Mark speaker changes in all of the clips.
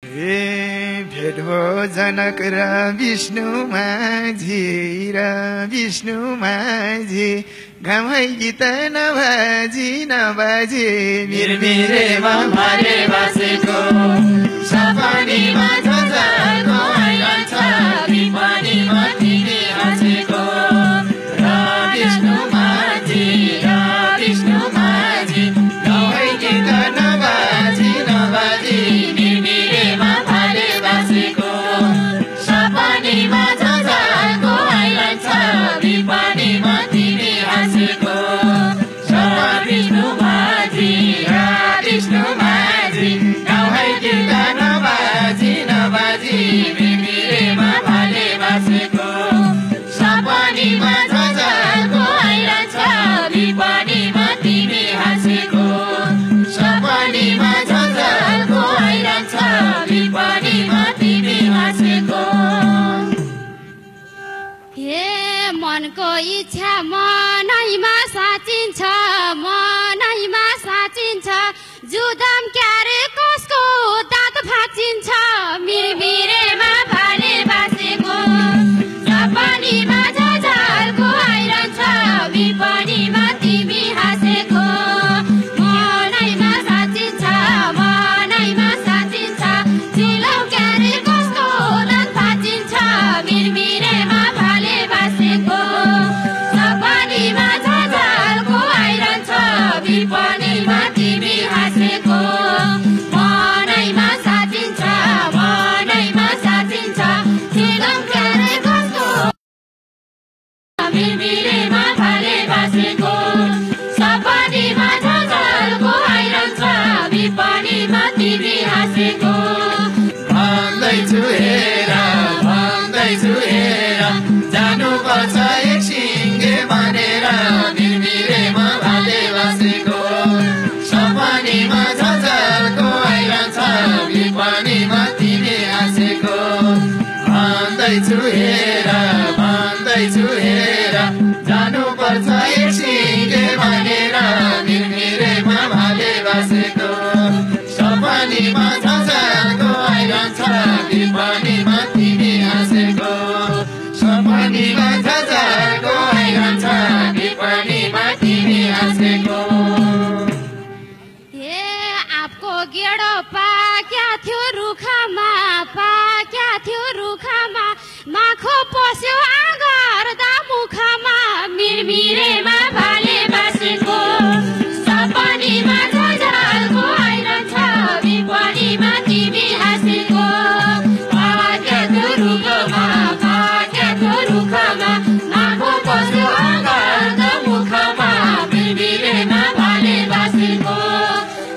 Speaker 1: भेट हो जनक र विष्णु माझी घामै गीत नबाजी
Speaker 2: मिरमिरेमा भाले बासेको सपनीमा झझल्को आइरहन्छ विपनीमा तिमी हाँसेको र विष्णु माझी घामै गीत नबाजी मिरमिरेमा भाले बासेको सपनीमा झझल्को आइरहन्छ विपनीमा तिमी हाँसेको विष्णु माझी गाउँै गीत नबाजी मिरमिरेमा भाले बासेको सपनीमा झझल्को आइरहन्छ विपनीमा तिमी हाँसेको सपनीमा झझल्को आइरहन्छ विपनीमा तिमी हाँसेको
Speaker 3: हे मनको इच्छा मनैमा साचिन्छ जुदम क्यारे कसको दाँत भाँचिन्छ मिरमिरेमा भाले बासेको सपनीमा झझल्को आइरहन्छ विपनीमा तिमी हाँसेको मनैमा साचिन्छ जुदम क्यारे कसको दाँत भाँचिन्छ मिरमिरेमा भाले बासेको सपनीमा झझल्को आइरहन्छ विपनीमा तिमी हाँसेको मनैमा साचिन्छ जुदम क्यारे कसको मिरमिरेमा भाले बासेको सपनीमा झझल्को आइरहन्छ विपनीमा तिमी हाँसेको
Speaker 2: भन्दैछु हेर जानुपर्छ एक सिङ्गे भनेर मिरमिरेमा भाले बासेको सपनीमा झझल्को आइरहन्छ विपनीमा तिमी हाँसेको भन्दैछु हेर जानुपर्छ एक सिङ्गे भनेर मिरमिरेमा भाले बासेको सपनीमा झझल्को आइरहन्छ विपनीमा तिमी हाँसेको सपनीमा झझल्को आइरहन्छ विपनीमा तिमी हाँसेको
Speaker 3: हे आपको गेडो पाक्या थियो रुखमा माखो पस्यो आँगर्दा मुखमा मिरमिरेमा भाले बासेको सपनीमा झझल्को आइरहन्छ विपनीमा तिमी हाँसेको पाक्या थियो रुखमा माखो पस्यो आँगर्दा मुखमा मिरमिरेमा भाले बासेको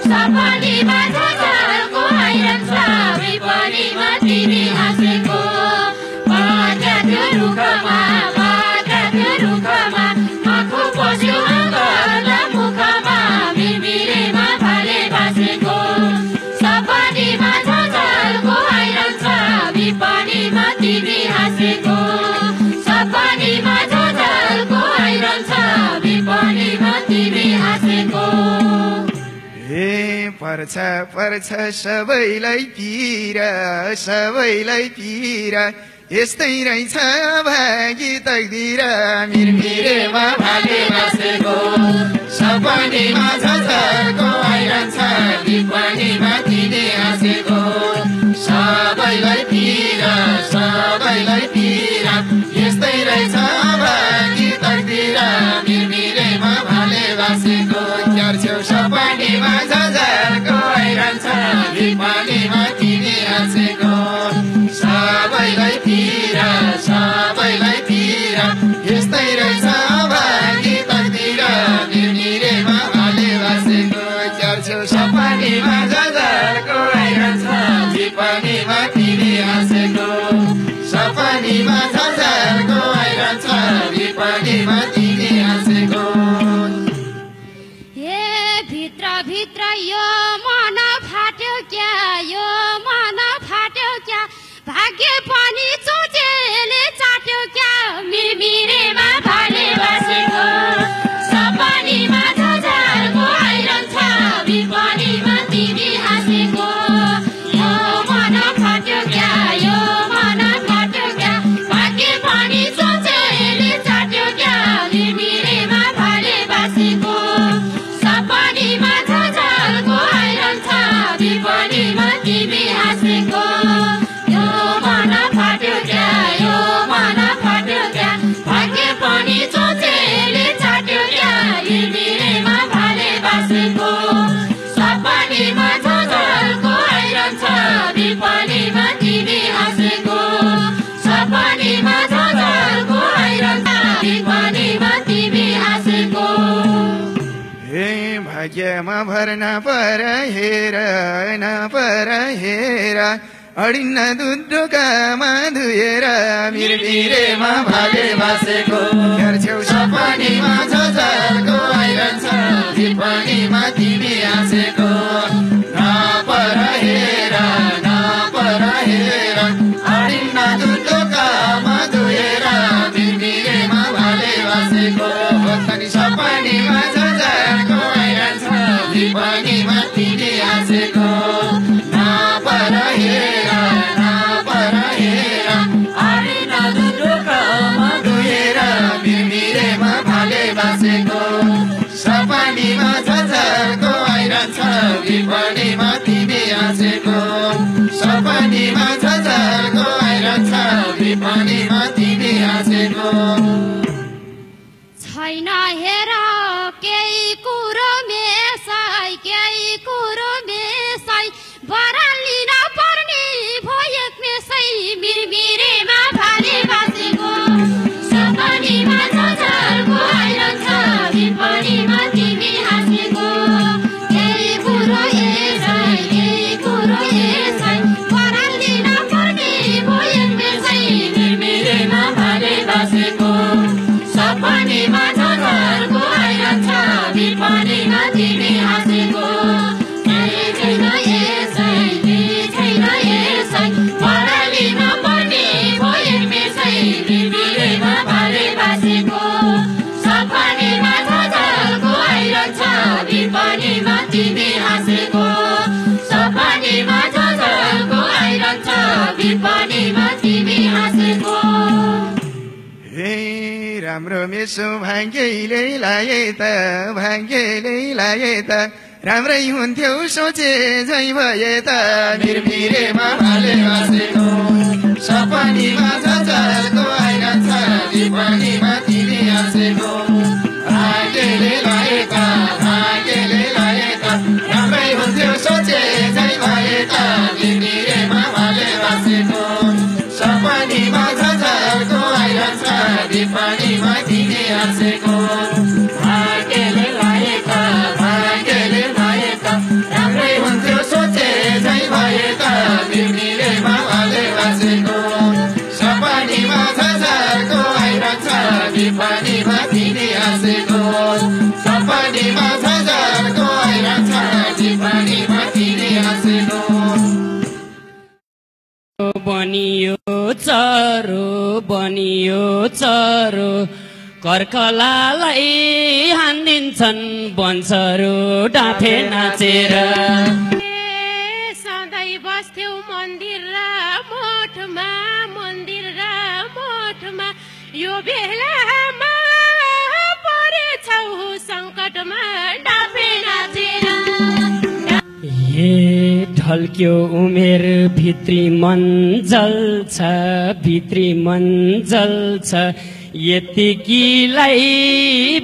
Speaker 3: सपनीमा झझल्को आइरहन्छ विपनीमा तिमी हाँसेको पाक्या थियो रुखमा माखो पस्यो आँगर्दा मुखमा मिरमिरेमा भाले बासेको सपनीमा झझल्को आइरहन्छ विपनीमा तिमी हाँसेको सपनीमा झझल्को आइरहन्छ विपनीमा तिमी हाँसेको
Speaker 1: हे पर्छ सबैलाई पीरा यस्तै रहेछ भागी तकदिर
Speaker 2: मिरमिरेमा भाले बासेको सपनीमा झझल्को आइरहन्छ विपनीमा तिमी हाँसेको सबैलाई पीरा यस्तै रहेछ भागी तकदिर मिरमिरेमा भाले बासेको चर्छ्यौ सपनीमा झझल्को आइरहन्छ विपनीमा तिमी हाँसेको सबैलाई पीरा यस्तै रहेछ भागी तकदिर मिरमिरेमा भाले बासेको चर्छ्यौ सपनीमा झझल्को आइरहन्छ विपनीमा तिमी हाँसेको सपनीमा झझल्को आइरहन्छ विपनीमा तिमी हाँसेको
Speaker 3: हे भित्र यो मन फाट्यो क्या
Speaker 1: म भर नपर हेर नपर हेर अडिन्न दुध ढोकामा धुएर
Speaker 2: मिरमिरेमा भाले बासेको
Speaker 1: छेउ
Speaker 2: सपनीमा झझल्को आइरहन्छ झिपनीमा तिमी हाँसेको नपर हेर अडिन्न दुध ढोकामा धुएर मिरमिरेमा भाले बासेको सपनीमा झझल्को आइरहन्छ झिपनीमा तिमी हाँसेको नपर हेर सपनीमा झझल्को आइरहन्छ विपनीमा तिमी हाँसेको सपनीमा झझल्को आइरहन्छ विपनीमा तिमी हाँसेको
Speaker 3: छैन हेर केही कुरो मेसाई केही कुरो मेसाई बरालिन पर्ने भयो मेसै मिरमिरेमा भाले बासेको सपनीमा झझल्को आइरहन्छ विपनीमा तिमी हाँसेको केही कुरो यसै बरालिन पर्ने भयो मेसै
Speaker 2: मिरमिरेमा भाले बासेको सपनीमा झझल्को आइरहन्छ विपनीमा तिमी हाँसेको
Speaker 3: छैन यसै
Speaker 2: बरालिन पर्ने भयो मेसै मिरमिरेमा भाले बासेको सपनीमा झझल्को आइरहन्छ विपनीमा तिमी हाँसेको सपनीमा झझल्को आइरहन्छ विपनीमा तिमी हाँसेको
Speaker 1: हे राम्रो मेसो भाग्यले लाए त भाग्यले लाए त राम्रै हुन्थ्यो सोचे झै भए त
Speaker 2: मिरमिरेमा भाले बासेको सपनीमा झझल्को आइरहन्छ विपनीमा तिमी हाँसेको भाग्यले लाए त राम्रै हुन्थ्यो सोचे झै भए त मिरमिरेमा भाले बासेको सपनीमा झझल्को आइरहन्छ विपनीमा तिमी हाँसेको भाग्यले लाए त राम्रै हुन्थ्यो सोचे झै भए त मिरमिरेमा भाले बासेको सपनीमा झझल्को आइरहन्छ विपनीमा तिमी हाँसेको सपनीमा झझल्को आइरहन्छ विपनीमा तिमी हाँसेको
Speaker 4: बनियो चरो कर्कलालाई हान्दिन्छन् वंशहरू डाँफे नाचेर
Speaker 3: सधैँ बस्थ्यौ मन्दिर र मोठमा यो बेलामा परेछौ सङ्कटमा डाँफे नाचेर
Speaker 4: हे ढल्क्यो उमेर भित्री मन जल्छ यतिकीलाई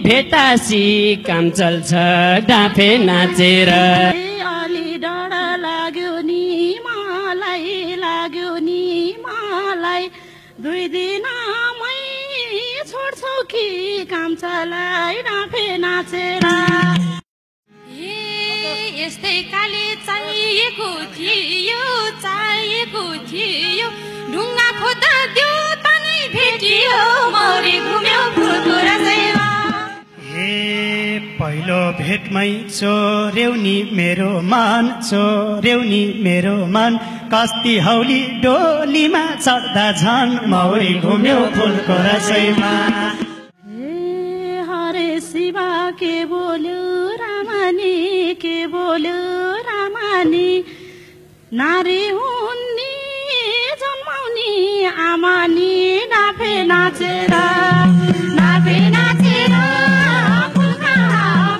Speaker 4: भेटासी काम चल्छ डाँफे नाचेर
Speaker 5: अलि डर लाग्यो नि मलाई 2 दिनमै छोड्छौ कि काम चलाई डाँफे नाचेर
Speaker 3: यस्तै काले चाहिएको थियो ढुङ्गा खोज्दा त्यो तनै भेटियो मौरी घुम्यो फुलको रसैमा
Speaker 6: हे पहिलो भेटमै चोर्यौ नि मेरो मान कस्ती हौली डोलीमा चढ्दा झन् मौरी घुम्यो फुलको रसैमा
Speaker 5: हरे शिवा के बोल्यो रामानी नारी हुन्नी जन्माउनी आमानी डाँफे नाचेर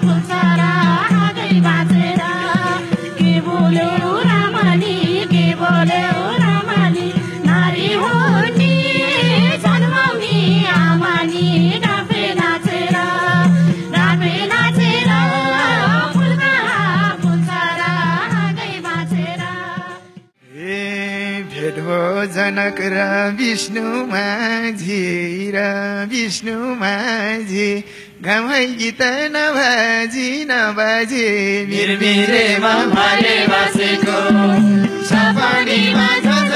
Speaker 5: फुल्छरा आगै बाँचेर के बोल्यो रामानी नारी हुन्नी जन्माउनी आमानी डाँफे नाचेर
Speaker 1: भेट हो जनक र विष्णु माझी घामै गीत नबाजी नबाजी
Speaker 2: मिरमिरेमा भाले बासेको सपनीमा झझ